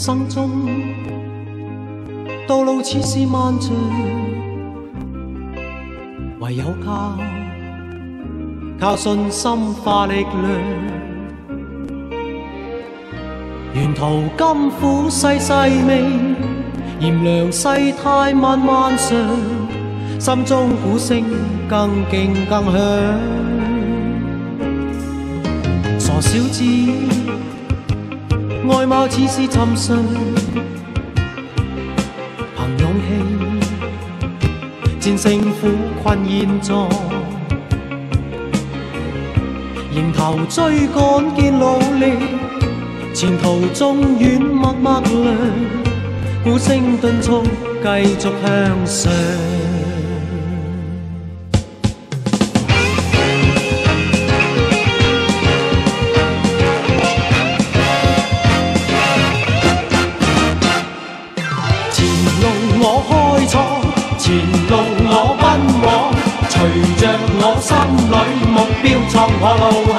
生中，道路似是漫長，唯有靠信心化力量。沿途甘苦細細味，炎涼世態漫漫長，心中鼓聲更勁更響。傻小子，外貌似是尋常，憑勇氣戰勝苦困現狀，迎頭追趕見努力，前途終遠默默亮，鼓聲敦促繼續向上。我開創，前路我奔往，隨着我心裏目標創我路向。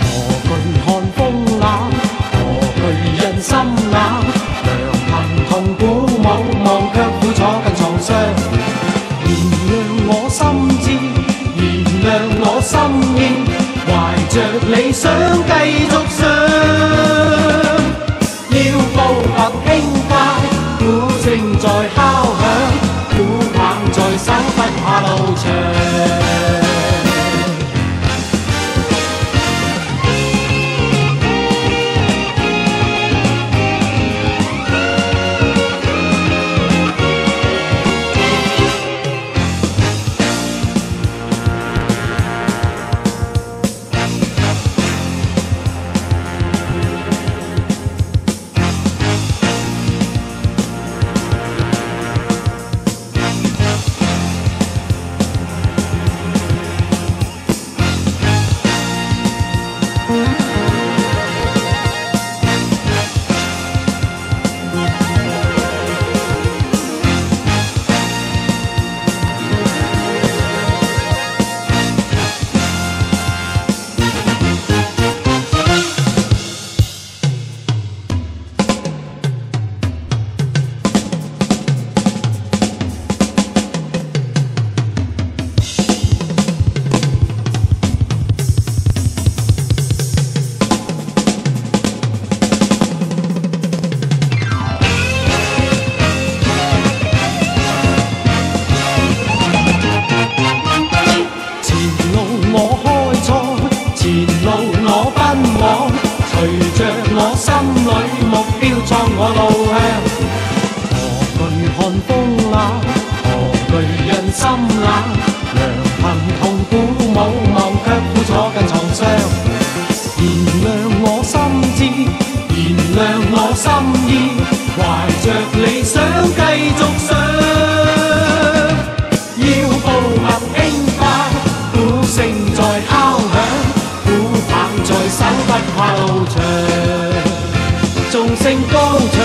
何懼看風冷，何懼人心冷，良朋同鼓舞，忘卻苦楚跟創傷。燃亮我心志，燃亮我心意，懷着理想繼續上，要步伐輕快，鼓聲在敲響，鼓棒在手，不怕路長。眾聲高唱。